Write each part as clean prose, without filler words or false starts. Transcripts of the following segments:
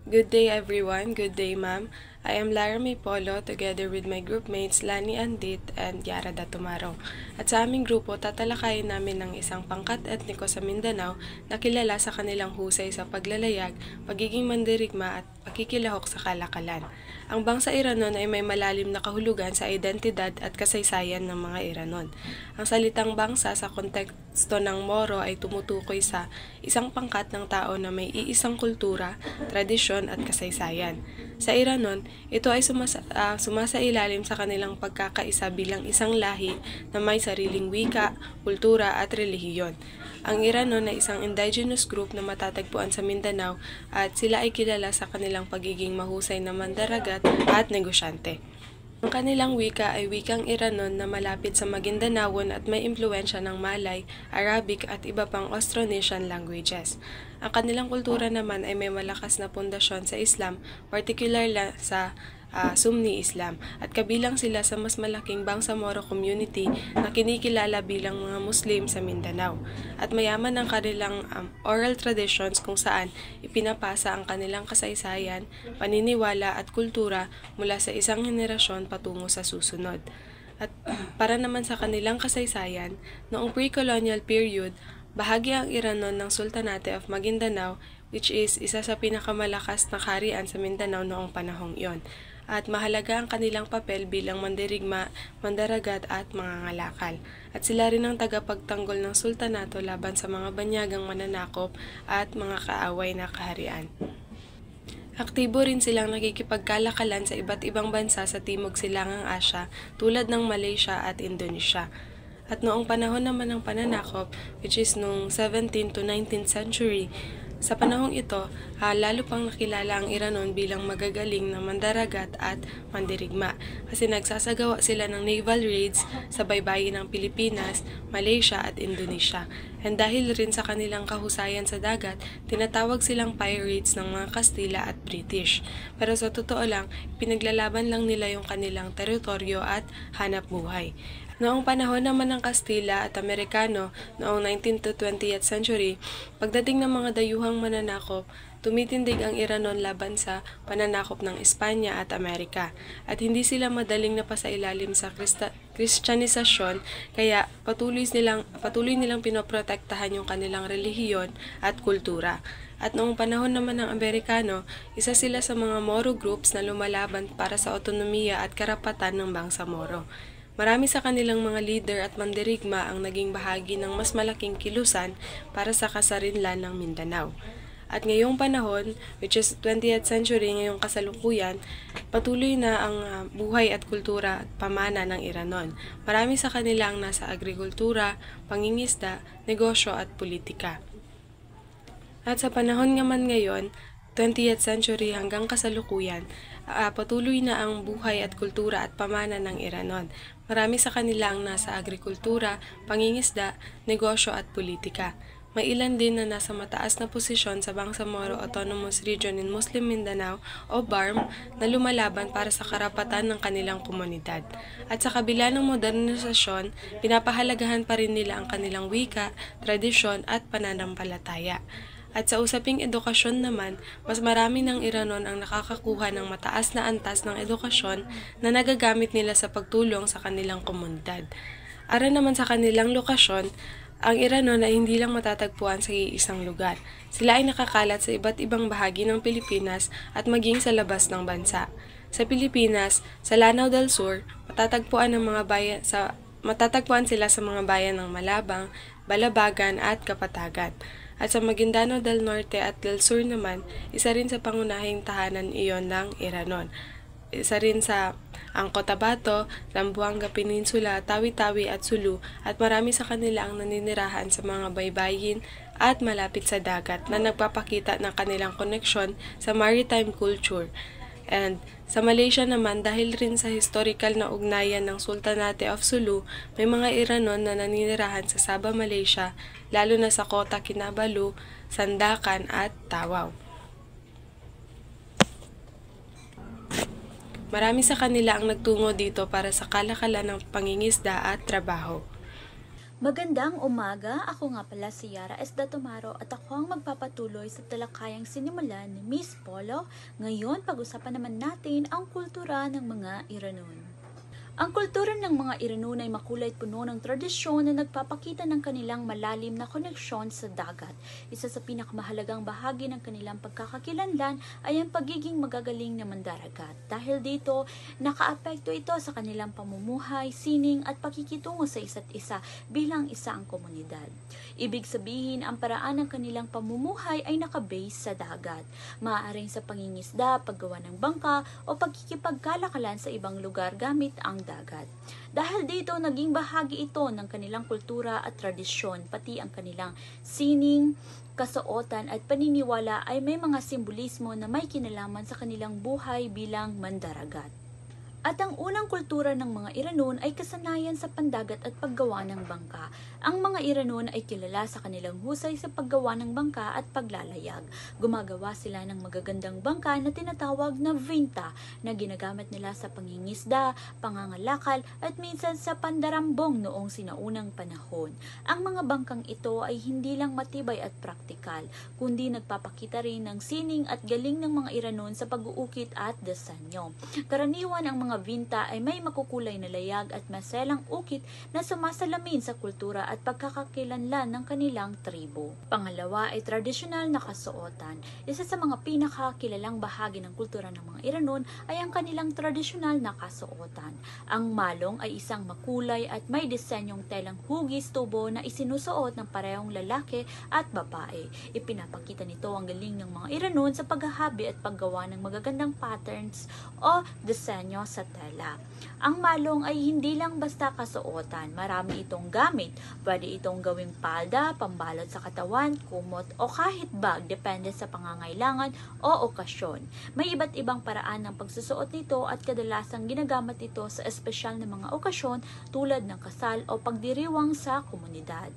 Good day everyone, good day ma'am. I am Lara May Polo together with my groupmates Lani Andit and Yara Datumaro. At sa aming grupo, tatalakayin namin ng isang pangkat etniko sa Mindanao na kilala sa kanilang husay sa paglalayag, pagiging mandirigma at pakikilahok sa kalakalan. Ang bangsa Iranon ay may malalim na kahulugan sa identidad at kasaysayan ng mga Iranon. Ang salitang bangsa sa konteksto ng Moro ay tumutukoy sa isang pangkat ng tao na may iisang kultura, tradisyon at kasaysayan. Sa Iranon, ito ay sumasailalim sa kanilang pagkakaisa bilang isang lahi na may sariling wika, kultura at relihiyon. Ang Iranon ay isang indigenous group na matatagpuan sa Mindanao at sila ay kilala sa kanilang pagiging mahusay na mandaragat at negosyante. Ang kanilang wika ay wikang Iranon na malapit sa Maguindanaon at may impluensya ng Malay, Arabic at iba pang Austronesian languages. Ang kanilang kultura naman ay may malakas na pundasyon sa Islam, particular sa Sunni Islam, at kabilang sila sa mas malaking Bangsamoro community na kinikilala bilang mga Muslim sa Mindanao. At mayaman ang kanilang oral traditions kung saan ipinapasa ang kanilang kasaysayan, paniniwala at kultura mula sa isang henerasyon patungo sa susunod. At para naman sa kanilang kasaysayan, noong pre-colonial period, bahagi ang Iranon ng Sultanate of Maguindanao, which is isa sa pinakamalakas na kaharian sa Mindanao noong panahong iyon. At mahalaga ang kanilang papel bilang mandirigma, mandaragat at mangangalakal. At sila rin ang tagapagtanggol ng sultanato laban sa mga banyagang mananakop at mga kaaway na kaharian. Aktibo rin silang nakikipagkalakalan sa iba't ibang bansa sa Timog Silangang Asya tulad ng Malaysia at Indonesia. At noong panahon naman ng pananakop, which is noong 17th to 19th century, sa panahong ito, lalo pang nakilala ang Iranon bilang magagaling na mandaragat at mandirigma kasi nagsasagawa sila ng naval raids sa baybayin ng Pilipinas, Malaysia at Indonesia. And dahil rin sa kanilang kahusayan sa dagat, tinatawag silang pirates ng mga Kastila at British. Pero sa totoo lang, pinaglalaban lang nila yung kanilang teritoryo at hanap buhay. Noong panahon naman ng Kastila at Amerikano noong 19th to 20th century, pagdating ng mga dayuhang mananakop, tumitindig ang Iranon laban sa pananakop ng Espanya at Amerika at hindi sila madaling napasailalim sa Kristyanisasyon kaya patuloy nilang pinoprotektahan yung kanilang relihiyon at kultura. At noong panahon naman ng Amerikano, isa sila sa mga Moro groups na lumalaban para sa otonomiya at karapatan ng Bangsamoro. Marami sa kanilang mga leader at mandirigma ang naging bahagi ng mas malaking kilusan para sa kasarinlan ng Mindanao. At ngayong panahon, which is 20th century ngayong kasalukuyan, patuloy na ang buhay at kultura at pamana ng Iranon. Marami sa kanila ang nasa agrikultura, pangingisda, negosyo at politika. At sa panahon naman ngayon, 20th century hanggang kasalukuyan, patuloy na ang buhay at kultura at pamana ng Iranon. Marami sa kanila ang nasa agrikultura, pangingisda, negosyo at politika. May ilan din na nasa mataas na posisyon sa Bangsamoro Autonomous Region in Muslim Mindanao o BARM na lumalaban para sa karapatan ng kanilang komunidad. At sa kabila ng modernisasyon, pinapahalagahan pa rin nila ang kanilang wika, tradisyon at pananampalataya. At sa usaping edukasyon naman, mas marami ng Iranon ang nakakakuha ng mataas na antas ng edukasyon na nagagamit nila sa pagtulong sa kanilang komunidad. Ara naman sa kanilang lokasyon, ang Iranon ay hindi lang matatagpuan sa iisang lugar. Sila ay nakakalat sa iba't ibang bahagi ng Pilipinas at maging sa labas ng bansa. Sa Pilipinas, sa Lanao del Sur, matatagpuan sila sa mga bayan ng Malabang, Balabagan at Kapatagan. At sa Maguindano del Norte at del Sur naman, isa rin sa pangunahing tahanan iyon ng Iranon. Isa rin sa ang Cotabato, Zamboanga Peninsula, Tawi-Tawi at Sulu at marami sa kanila ang naninirahan sa mga baybayin at malapit sa dagat na nagpapakita ng kanilang koneksyon sa maritime culture. And sa Malaysia naman, dahil rin sa historical na ugnayan ng Sultanate of Sulu, may mga Iranon na naninirahan sa Sabah, Malaysia, lalo na sa Kota Kinabalu, Sandakan at Tawau. Marami sa kanila ang nagtungo dito para sa kalakalan ng pangingisda at trabaho. Magandang umaga, ako nga pala si Yara Esda Tumaro at ako ang magpapatuloy sa talakayang sinimulan ni Miss Polo. Ngayon, pag-usapan naman natin ang kultura ng mga Iranon. Ang kultura ng mga Iranon ay makulay at puno ng tradisyon na nagpapakita ng kanilang malalim na koneksyon sa dagat. Isa sa pinakamahalagang bahagi ng kanilang pagkakakilanlan ay ang pagiging magagaling na mandaragat. Dahil dito, nakaapekto ito sa kanilang pamumuhay, sining at pakikitungo sa isa't isa bilang isang komunidad. Ibig sabihin, ang paraan ng kanilang pamumuhay ay nakabase sa dagat. Maaaring sa pangingisda, paggawa ng bangka o pagkikipagkalakalan sa ibang lugar gamit ang dagat. Dahil dito, naging bahagi ito ng kanilang kultura at tradisyon, pati ang kanilang sining, kasuotan at paniniwala ay may mga simbolismo na may kinalaman sa kanilang buhay bilang mandaragat. At ang unang kultura ng mga Iranon ay kasanayan sa pandagat at paggawa ng bangka. Ang mga Iranon ay kilala sa kanilang husay sa paggawa ng bangka at paglalayag. Gumagawa sila ng magagandang bangka na tinatawag na vinta na ginagamit nila sa pangingisda, pangangalakal at minsan sa pandarambong noong sinaunang panahon. Ang mga bangkang ito ay hindi lang matibay at praktikal, kundi nagpapakita rin ng sining at galing ng mga Iranon sa pag-uukit at disenyo. Karaniwan ang mga vinta ay may makukulay na layag at maselang ukit na sumasalamin sa kultura at pagkakakilanlan ng kanilang tribo. Pangalawa ay tradisyonal na kasuotan. Isa sa mga pinakakilalang bahagi ng kultura ng mga Iranon ay ang kanilang tradisyonal na kasuotan. Ang malong ay isang makulay at may disenyong telang hugis tubo na isinusuot ng parehong lalaki at babae. Ipinapakita nito ang galing ng mga Iranon sa paghahabi at paggawa ng magagandang patterns o disenyo sa tela. Ang malong ay hindi lang basta kasuotan, marami itong gamit. Pwede itong gawing palda, pambalot sa katawan, kumot o kahit bag, depende sa pangangailangan o okasyon. May iba't ibang paraan ng pagsusuot nito at kadalasang ginagamit ito sa espesyal na mga okasyon tulad ng kasal o pagdiriwang sa komunidad.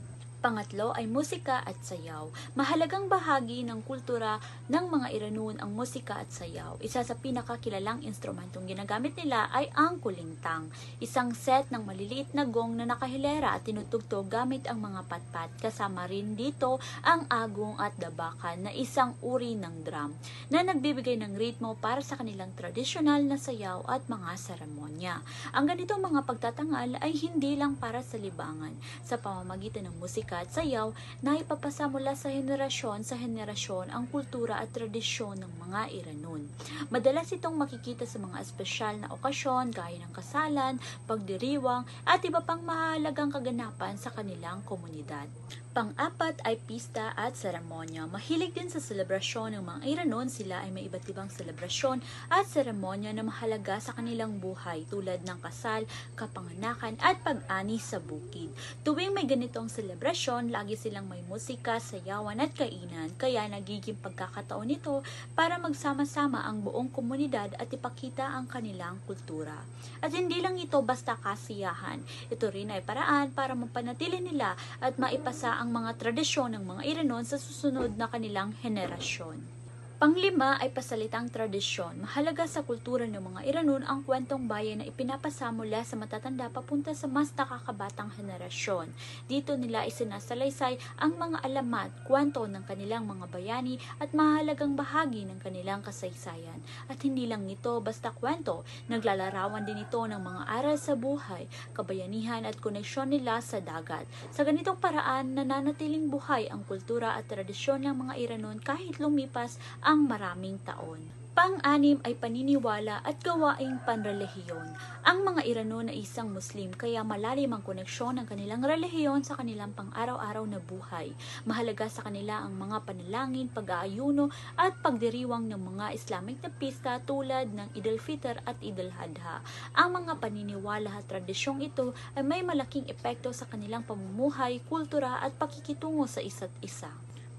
Pangatlo ay musika at sayaw. Mahalagang bahagi ng kultura ng mga Iranon ang musika at sayaw. Isa sa pinakakilalang instrumentong ginagamit nila ay ang kulintang, isang set ng maliliit na gong na nakahilera at tinutugtog gamit ang mga patpat. Kasama rin dito ang agong at dabakan na isang uri ng drum na nagbibigay ng ritmo para sa kanilang tradisyonal na sayaw at mga seremonya. Ang ganitong mga pagtatangal ay hindi lang para sa libangan. Sa pamamagitan ng musika at sayaw, naipapasa mula sa henerasyon ang kultura at tradisyon ng mga Iranon. Madalas itong makikita sa mga espesyal na okasyon gaya ng kasalan, pagdiriwang at iba pang mahalagang kaganapan sa kanilang komunidad. Pang-apat ay pista at seremonya. Mahilig din sa selebrasyon ng mga Iranon, sila ay may iba't ibang selebrasyon at seremonya na mahalaga sa kanilang buhay tulad ng kasal, kapanganakan at pag-ani sa bukid. Tuwing may ganitong selebrasyon, lagi silang may musika, sayawan at kainan, kaya nagiging pagkakataon nito para magsama-sama ang buong komunidad at ipakita ang kanilang kultura. At hindi lang ito basta kasiyahan, ito rin ay paraan para mapanatili nila at maipasa ang mga tradisyon ng mga Iranon sa susunod na kanilang henerasyon. Panglima ay pasalitang tradisyon. Mahalaga sa kultura ng mga Iranon ang kwentong bayan na ipinapasa mula sa matatanda papunta sa mas nakakabatang henerasyon. Dito nila isinasalaysay ang mga alamat, kwento ng kanilang mga bayani at mahalagang bahagi ng kanilang kasaysayan. At hindi lang ito basta kwento, naglalarawan din ito ng mga aral sa buhay, kabayanihan at koneksyon nila sa dagat. Sa ganitong paraan, nananatiling buhay ang kultura at tradisyon ng mga Iranon kahit lumipas ang maraming taon. Pang-anim ay paniniwala at gawaing panrelihiyon. Ang mga Iranon ay isang Muslim kaya malalim ang koneksyon ng kanilang relihiyon sa kanilang pang-araw-araw na buhay. Mahalaga sa kanila ang mga panalangin, pag-aayuno at pagdiriwang ng mga Islamic na pista tulad ng Eid al-Fitr at Eid al-Adha. Ang mga paniniwala at tradisyong ito ay may malaking epekto sa kanilang pamumuhay, kultura at pakikitungo sa isa't isa.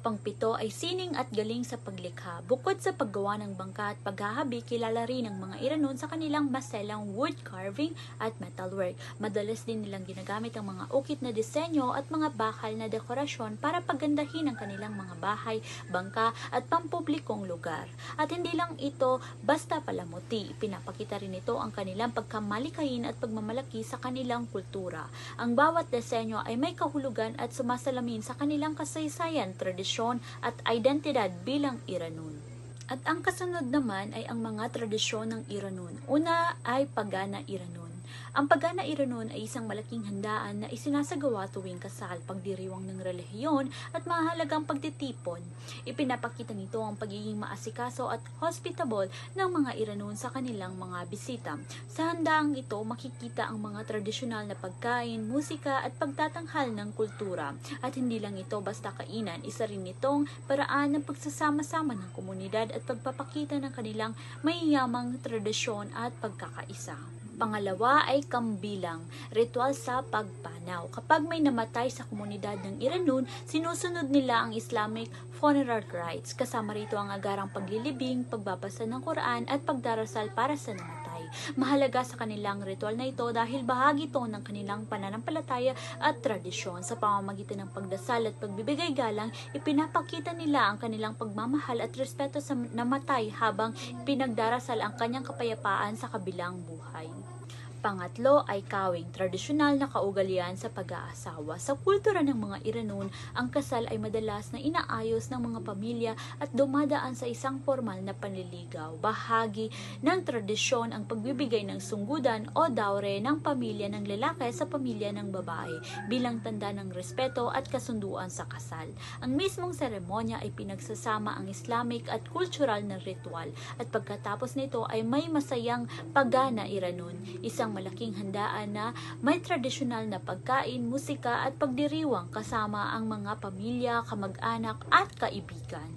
Pangpito ay sining at galing sa paglikha. Bukod sa paggawa ng bangka at paghahabi, kilala rin ng mga Iranon sa kanilang maselang wood carving at metalwork. Madalas din nilang ginagamit ang mga ukit na disenyo at mga bakal na dekorasyon para pagandahin ang kanilang mga bahay, bangka at pampublikong lugar. At hindi lang ito basta palamuti, pinapakita rin ito ang kanilang pagkamalikayin at pagmamalaki sa kanilang kultura. Ang bawat disenyo ay may kahulugan at sumasalamin sa kanilang kasaysayan, tradisyon at identidad bilang Iranon. At ang kasunod naman ay ang mga tradisyon ng Iranon. Una ay Pagana Iranon. Ang Pagana Iranon ay isang malaking handaan na isinasagawa tuwing kasal, pagdiriwang ng relihiyon at mahalagang pagtitipon. Ipinapakita nito ang pagiging maasikaso at hospitable ng mga Iranon sa kanilang mga bisita. Sa handaang ito, makikita ang mga tradisyonal na pagkain, musika at pagtatanghal ng kultura. At hindi lang ito basta kainan, isa rin itong paraan ng pagsasama-sama ng komunidad at pagpapakita ng kanilang mayayamang tradisyon at pagkakaisa. Pangalawa ay Kambilang, ritual sa pagpanaw. Kapag may namatay sa komunidad ng Iranon, sinusunod nila ang Islamic funeral rites. Kasama rito ang agarang paglilibing, pagbabasa ng Quran at pagdarasal para sa namatay. Mahalaga sa kanilang ritual na ito dahil bahagi ito ng kanilang pananampalataya at tradisyon. Sa pamamagitan ng pagdasal at pagbibigay galang, ipinapakita nila ang kanilang pagmamahal at respeto sa namatay habang pinagdarasal ang kanyang kapayapaan sa kabilang buhay. Pangatlo ay Kawing, tradisyonal na kaugalian sa pag-aasawa. Sa kultura ng mga Iranon, ang kasal ay madalas na inaayos ng mga pamilya at dumadaan sa isang formal na panliligaw. Bahagi ng tradisyon ang pagbibigay ng sunggudan o dowry ng pamilya ng lalaki sa pamilya ng babae bilang tanda ng respeto at kasunduan sa kasal. Ang mismong seremonya ay pinagsasama ang Islamic at cultural na ritual at pagkatapos nito ay may masayang Pagana Iranon, isang malaking handaan na may tradisyonal na pagkain, musika at pagdiriwang kasama ang mga pamilya, kamag-anak at kaibigan.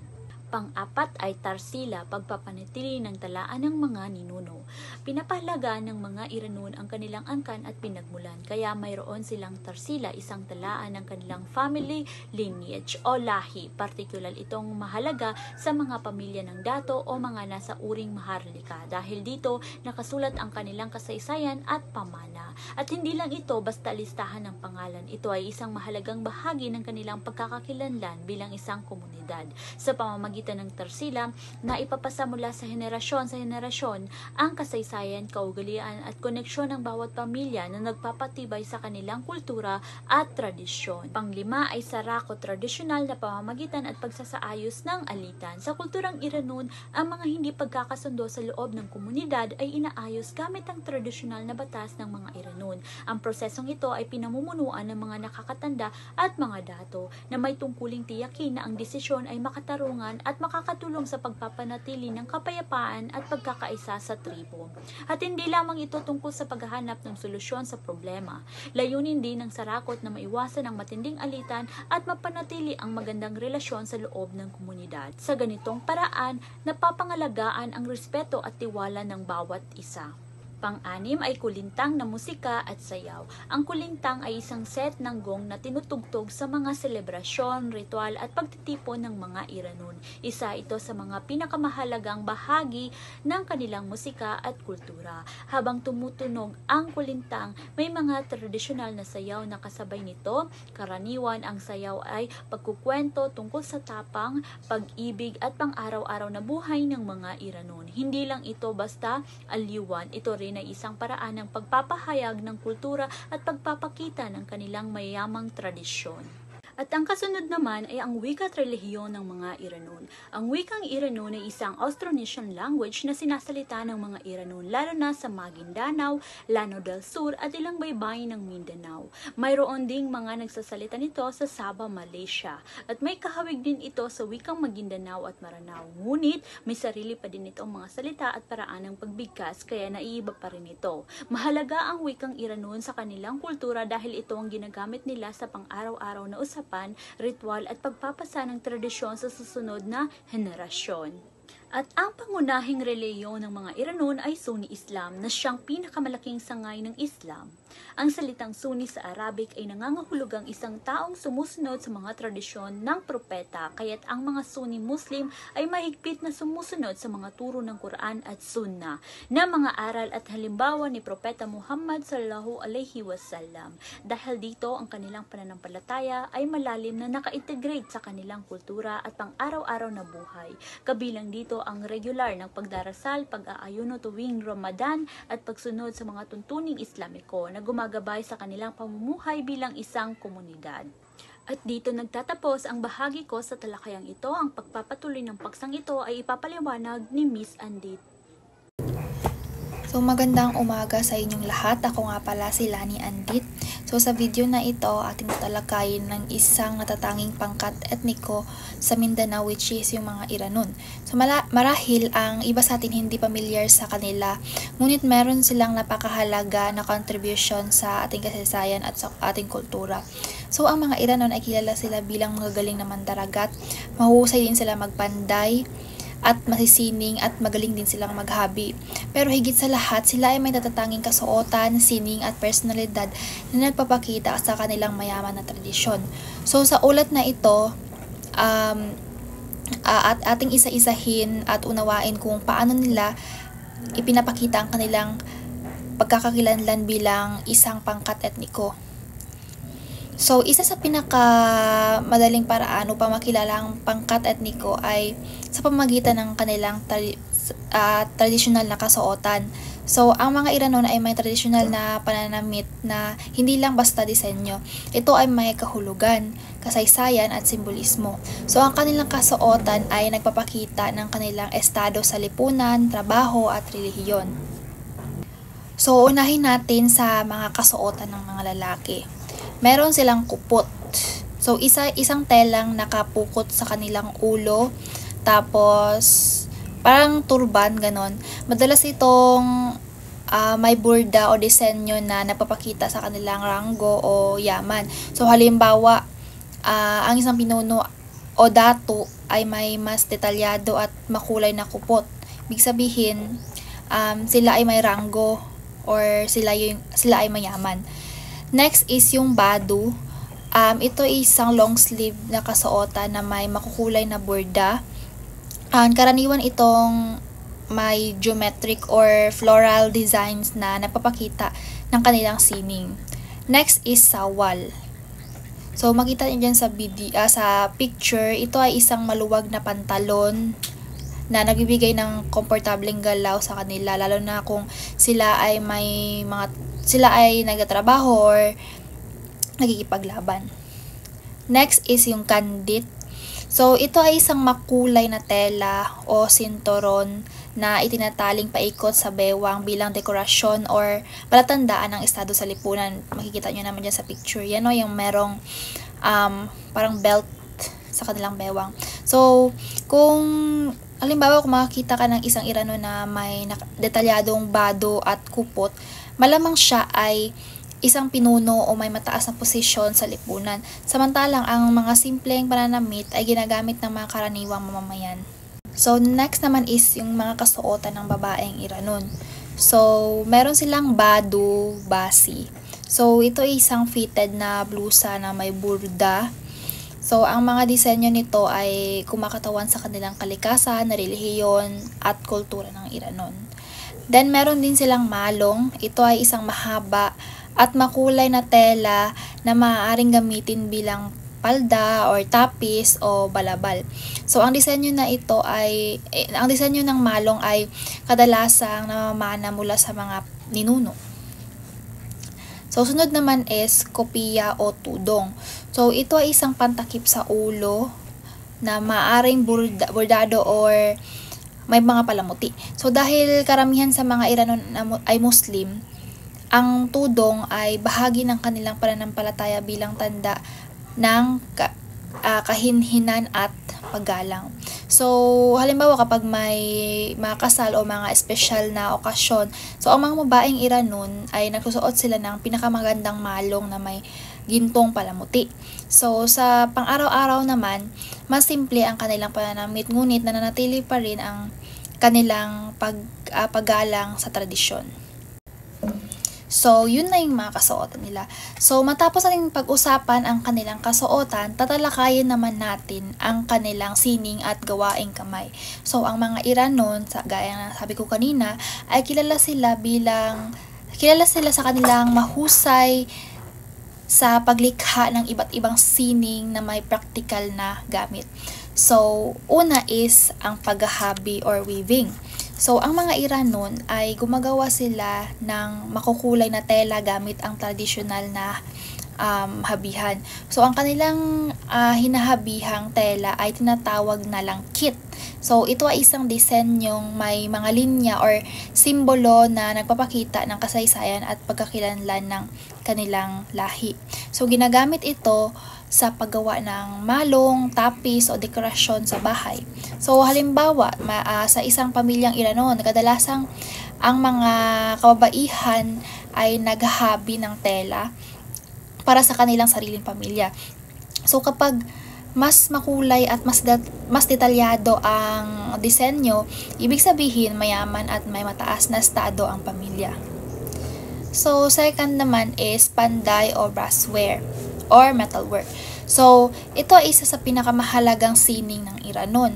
Pang-apat ay Tarsila, pagpapanatili ng talaan ng mga ninuno. Pinapahalagaan ng mga Iranon ang kanilang angkan at pinagmulan, kaya mayroon silang Tarsila, isang talaan ng kanilang family lineage o lahi. Partikular itong mahalaga sa mga pamilya ng dato o mga nasa uring maharlika dahil dito nakasulat ang kanilang kasaysayan at pamana. At hindi lang ito basta listahan ng pangalan, ito ay isang mahalagang bahagi ng kanilang pagkakakilanlan bilang isang komunidad. Sa pamamagitan ng Tarsila na ipapasa mula sa henerasyon ang kasaysayan, kaugalian at koneksyon ng bawat pamilya na nagpapatibay sa kanilang kultura at tradisyon. Panglima ay Sarako, tradisyonal na pamamagitan at pagsasaayos ng alitan. Sa kulturang Iranon, ang mga hindi pagkakasundo sa loob ng komunidad ay inaayos gamit ang tradisyonal na batas ng mga Iranon. Ang prosesong ito ay pinamumunuan ng mga nakakatanda at mga dato na may tungkuling tiyakin na ang desisyon ay makatarungan at makakatulong sa pagpapanatili ng kapayapaan at pagkakaisa sa tribo. At hindi lamang ito tungkol sa paghahanap ng solusyon sa problema. Layunin din ng Sarakot na maiwasan ang matinding alitan at mapanatili ang magandang relasyon sa loob ng komunidad. Sa ganitong paraan, napapangalagaan ang respeto at tiwala ng bawat isa. Pang-anim ay kulintang na musika at sayaw. Ang kulintang ay isang set ng gong na tinutugtog sa mga selebrasyon, ritual at pagtitipon ng mga Iranon. Isa ito sa mga pinakamahalagang bahagi ng kanilang musika at kultura. Habang tumutunog ang kulintang, may mga tradisyonal na sayaw na kasabay nito. Karaniwan ang sayaw ay pagkukwento tungkol sa tapang, pag-ibig at pang-araw-araw na buhay ng mga Iranon. Hindi lang ito basta aliwan, ito rin ay isang paraan ng pagpapahayag ng kultura at pagpapakita ng kanilang mayamang tradisyon. At ang kasunod naman ay ang wika at relihiyon ng mga Iranon. Ang wikang Iranon ay isang Austronesian language na sinasalita ng mga Iranon, lalo na sa Maguindanao, Lanao del Sur at ilang baybayin ng Mindanao. Mayroon ding mga nagsasalita nito sa Sabah, Malaysia. At may kahawig din ito sa wikang Maguindanao at Maranao. Ngunit may sarili pa din itong mga salita at paraan ng pagbigkas, kaya naiiba pa rin ito. Mahalaga ang wikang Iranon sa kanilang kultura dahil ito ang ginagamit nila sa pang-araw-araw na usapan, ritual at pagpapasa ng tradisyon sa susunod na henerasyon. At ang pangunahing reliyon ng mga Iranon ay Sunni Islam na siyang pinakamalaking sangay ng Islam. Ang salitang Sunni sa Arabic ay nangangahulugang isang taong sumusunod sa mga tradisyon ng propeta, kaya't ang mga Sunni Muslim ay mahigpit na sumusunod sa mga turo ng Quran at Sunnah na mga aral at halimbawa ni Propeta Muhammad sallallahu alaihi wasallam. Dahil dito, ang kanilang pananampalataya ay malalim na naka-integrate sa kanilang kultura at pang-araw-araw na buhay. Kabilang dito ang regular ng pagdarasal, pag-aayuno tuwing Ramadan at pagsunod sa mga tuntuning Islamiko na gumagabay sa kanilang pamumuhay bilang isang komunidad. At dito nagtatapos ang bahagi ko sa talakayang ito. Ang pagpapatuloy ng paksang ito ay ipapaliwanag ni Miss Andit. So magandang umaga sa inyong lahat. Ako nga pala si Lani Andit. So sa video na ito, ating tatalakayin ng isang natatanging pangkat etniko sa Mindanao, which is yung mga Iranon. So marahil ang iba sa atin hindi familiar sa kanila, ngunit meron silang napakahalaga na contribution sa ating kasaysayan at sa ating kultura. So ang mga Iranon ay kilala sila bilang magagaling na mandaragat, mahusay din sila magpanday, at masisining at magaling din silang maghabi. Pero higit sa lahat, sila ay may natatanging kasuotan, sining at personalidad na nagpapakita sa kanilang mayaman na tradisyon. So sa ulat na ito, at ating isa-isahin at unawain kung paano nila ipinapakita ang kanilang pagkakakilanlan bilang isang pangkat etniko. So, isa sa pinakamadaling paraan upang makilala ang pangkat etniko ay sa pamamagitan ng kanilang tradisyonal na kasuotan. So, ang mga Iranon ay may tradisyonal na pananamit na hindi lang basta disenyo. Ito ay may kahulugan, kasaysayan at simbolismo. So, ang kanilang kasuotan ay nagpapakita ng kanilang estado sa lipunan, trabaho at relihiyon. So, unahin natin sa mga kasuotan ng mga lalaki. Meron silang kupot. So, isang telang nakapukot sa kanilang ulo. Tapos, parang turban, ganon. Madalas itong may burda o disenyo na napapakita sa kanilang ranggo o yaman. So, halimbawa, ang isang pinuno o dato ay may mas detalyado at makulay na kupot. Ibig sabihin, sila ay may ranggo or sila ay mayaman. Next is yung badu. Ito ay isang long sleeve na kasuotan na may makukulay na borda. Karaniwan itong may geometric or floral designs na napapakita ng kanilang sining. Next is sawal. So makita niyo dyan sa picture, ito ay isang maluwag na pantalon na nagbibigay ng komportableng galaw sa kanila, lalo na kung sila ay nagtatrabaho or nagkikipaglaban. Next is yung kandit. So, ito ay isang makulay na tela o sinturon na itinataling paikot sa bewang bilang dekorasyon or palatandaan ng estado sa lipunan. Makikita nyo naman dyan sa picture. Yan o, yung merong parang belt sa kanilang bewang. So, kung halimbawa kung makakita ka ng isang Irano na may detalyadong bado at kupot, malamang siya ay isang pinuno o may mataas na posisyon sa lipunan. Samantalang ang mga simpleng pananamit ay ginagamit ng mga karaniwang mamamayan. So, next naman is yung mga kasuotan ng babaeng Iranon. So, meron silang badu, basi. So, ito ay isang fitted na blusa na may burda. So, ang mga disenyo nito ay kumakatawan sa kanilang kalikasan, relihiyon, at kultura ng Iranon. Then, meron din silang malong. Ito ay isang mahaba at makulay na tela na maaaring gamitin bilang palda or tapis o balabal. So, ang disenyo ng malong ay kadalasang namamana mula sa mga ninuno. So, sunod naman is kopiya o tudong. So, ito ay isang pantakip sa ulo na maaaring bordado or may mga palamuti. So, dahil karamihan sa mga Iranon ay Muslim, ang tudong ay bahagi ng kanilang pananampalataya bilang tanda ng kahinhinan at paggalang. So, halimbawa kapag may mga kasal o mga espesyal na okasyon, so ang mga babaeng Iranon ay nagsusuot sila ng pinakamagandang malong na may gintong palamuti. So, sa pang-araw-araw naman, mas simple ang kanilang pananamit, ngunit nananatili pa rin ang kanilang paggalang sa tradisyon. So, yun na yung mga kasuotan nila. So, matapos natin pag-usapan ang kanilang kasuotan, tatalakayin naman natin ang kanilang sining at gawaing kamay. So, ang mga Iranon, gaya na sabi ko kanina, ay kilala sila sa kanilang mahusay sa paglikha ng iba't ibang sining na may practical na gamit. So, una is ang paghahabi or weaving. So, ang mga Iranon ay gumagawa sila ng makukulay na tela gamit ang tradisyonal na habihan. So, ang kanilang hinahabihang tela ay tinatawag na langkit. So, ito ay isang disenyong may mga linya or simbolo na nagpapakita ng kasaysayan at pagkakilanlan ng kanilang lahi. So, ginagamit ito sa paggawa ng malong, tapis o dekorasyon sa bahay. So, halimbawa, sa isang pamilyang Iranon, kadalasang ang mga kababaihan ay naghahabi ng tela para sa kanilang sariling pamilya. So, kapag mas makulay at mas detalyado ang disenyo, ibig sabihin mayaman at may mataas na estado ang pamilya. So, second naman is panday o brassware or metalwork. So, ito ay isa sa pinakamahalagang sining ng Iranon.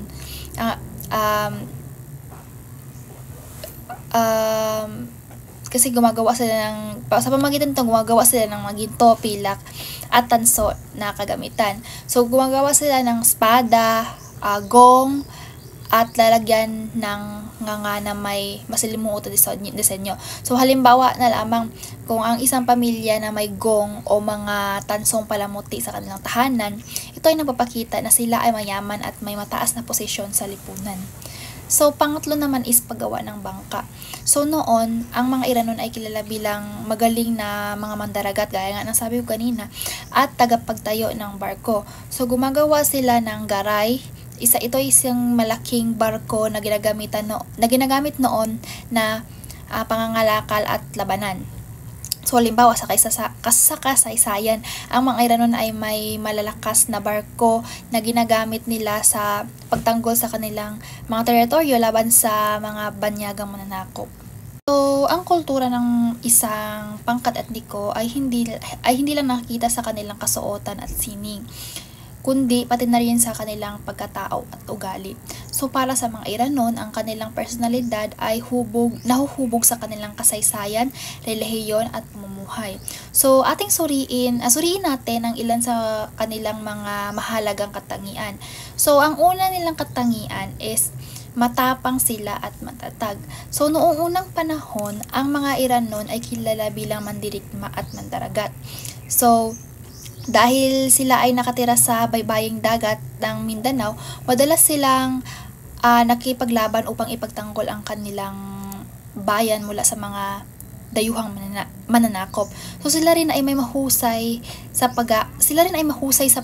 Kasi sa pamamagitan nito, gumagawa sila ng mga ginto, pilak, at tanso na kagamitan. So, gumagawa sila ng espada, gong, at lalagyan ng nganga na may masilimuot na disenyo. So, halimbawa na lamang kung ang isang pamilya na may gong o mga tansong palamuti sa kanilang tahanan, ito ay nagpapakita na sila ay mayaman at may mataas na posisyon sa lipunan. So, pangatlo naman is paggawa ng bangka. So, noon, ang mga Iranon ay kilala bilang magaling na mga mandaragat, gaya nga ng sabi ko kanina, at tagapagtayo ng barko. So, gumagawa sila ng garay. Ito isang malaking barko na ginagamit noon na pangangalakal at labanan. So, halimbawa, sa kasaysayan, ang mga Iranon ay may malalakas na barko na ginagamit nila sa pagtanggol sa kanilang mga teritoryo laban sa mga banyagang mananakop. So, ang kultura ng isang pangkat etniko ay hindi lang nakikita sa kanilang kasuotan at sining, kundi pati na rin sa kanilang pagkatao at ugali. So, para sa mga Iranon, ang kanilang personalidad ay nahuhubog sa kanilang kasaysayan, relihiyon at pamumuhay. So, ating suriin natin ang ilan sa kanilang mga mahalagang katangian. So, ang una nilang katangian is matapang sila at matatag. So, noong unang panahon, ang mga Iranon ay kilala bilang mandirigma at mandaragat. So, dahil sila ay nakatira sa baybaying dagat ng Mindanao, madalas silang nakipaglaban upang ipagtanggol ang kanilang bayan mula sa mga dayuhang mananakop. So, sila rin ay mahusay sa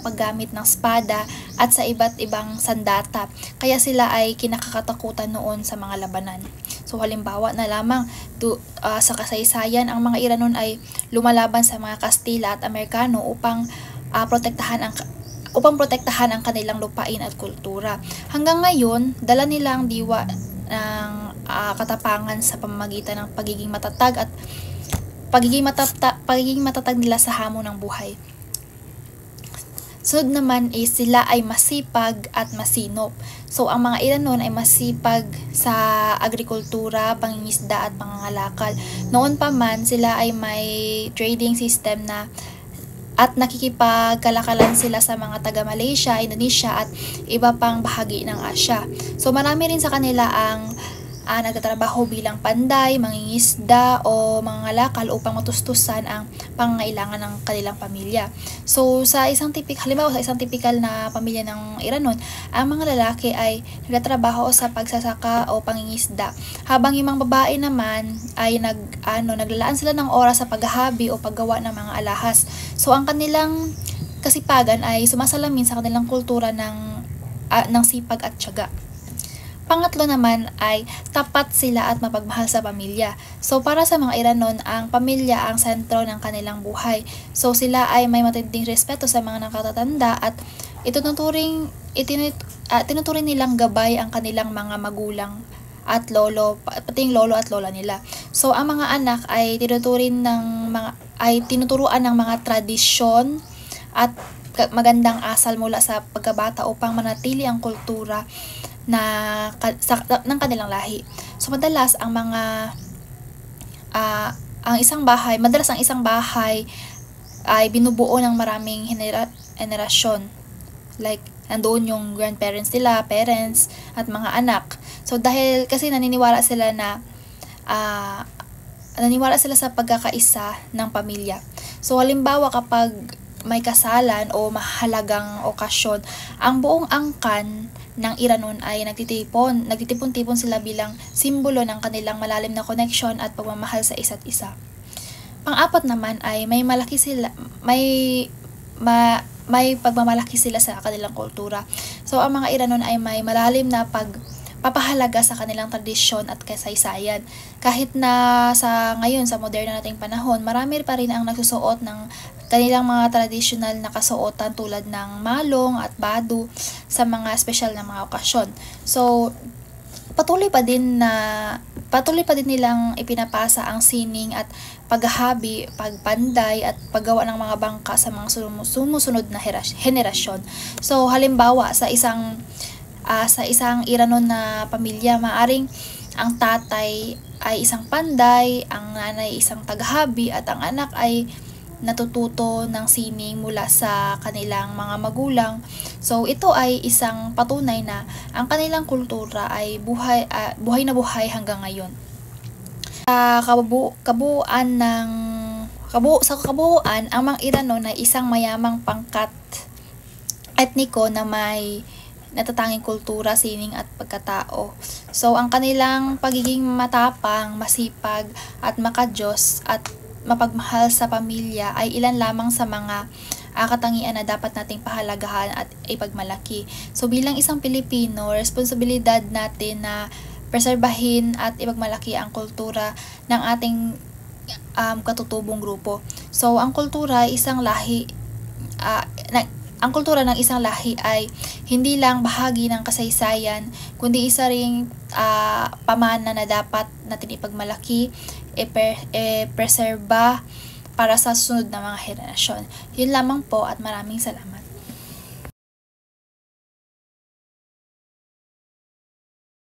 paggamit ng espada at sa iba't ibang sandata. Kaya sila ay kinakatakutan noon sa mga labanan. So, halimbawa na lamang sa kasaysayan, ang mga Iranon ay lumalaban sa mga Kastila at Amerikano upang protektahan ang kanilang lupain at kultura. Hanggang ngayon, dala nila ang diwa ng katapangan sa pamamagitan ng pagiging matatag nila sa hamon ng buhay. Sunod naman is sila ay masipag at masinop. So, ang mga Iranon ay masipag sa agrikultura, pangingisda at pangangalakal. Noon pa man, sila ay may trading system at nakikipagkalakalan sila sa mga taga Malaysia, Indonesia at iba pang bahagi ng Asia. So, marami rin sa kanila ang nagtatrabaho bilang panday, mangingisda o mangangalakal upang matustusan ang pangangailangan ng kanilang pamilya. So, halimbawa sa isang tipikal na pamilya ng Iranon, ang mga lalaki ay nagtatrabaho sa pagsasaka o pangingisda, habang yung mga babae naman ay naglalaan sila ng oras sa paghahabi o paggawa ng mga alahas. So, ang kanilang kasipagan ay sumasalamin sa kanilang kultura ng sipag at tiyaga. Pangatlo naman ay tapat sila at mapagmahal sa pamilya. So, para sa mga Iranon, ang pamilya ang sentro ng kanilang buhay. So, sila ay may matinding respeto sa mga nakatatanda at tinuturing nilang gabay ang kanilang mga magulang at lolo, pati yung lolo at lola nila. So ang mga anak ay tinuturuan ng mga tradisyon at magandang asal mula sa pagkabata upang manatili ang kultura ng kanilang lahi. So madalas ang isang bahay ay binubuo ng maraming henerasyon. Like, nandoon yung grandparents nila, parents, at mga anak. So, dahil kasi naniniwala sila sa pagkakaisa ng pamilya. So, halimbawa kapag may kasalan o mahalagang okasyon, ang buong angkan ng Iranon ay nagtitipon-tipon sila bilang simbolo ng kanilang malalim na connection at pagmamahal sa isa't isa. Pang-apat naman ay may pagmamalaki sila sa kanilang kultura. So, ang mga Iranon ay may malalim na pagpapahalaga sa kanilang tradisyon at kasaysayan. Kahit na sa moderno nating panahon, marami pa rin ang nagsusuot ng kanilang mga traditional na kasuotan tulad ng malong at badu sa mga espesyal na mga okasyon. So, patuloy pa din nilang ipinapasa ang sining at paghahabi, pagpanday at paggawa ng mga bangka sa mga sumusunod na henerasyon. So halimbawa sa isang Iranon na pamilya, maaring ang tatay ay isang panday, ang nanay isang taghahabi at ang anak ay natututo ng sining mula sa kanilang mga magulang. So ito ay isang patunay na ang kanilang kultura ay buhay na buhay hanggang ngayon. Sa kabuuan, ang mga Iranon ay isang mayamang pangkat etniko na may natatanging kultura, sining at pagkatao. So ang kanilang pagiging matapang, masipag at makadiyos at mapagmahal sa pamilya ay ilan lamang sa mga katangian na dapat nating pahalagahan at ipagmalaki. So bilang isang Pilipino, responsibilidad natin na preserbahin at ipagmalaki ang kultura ng ating katutubong grupo. So ang kultura ng isang lahi ay hindi lang bahagi ng kasaysayan, kundi isa ring pamana na dapat natin ipagmalaki, preserba para sa susunod na mga henerasyon. Yun lamang po at maraming salamat.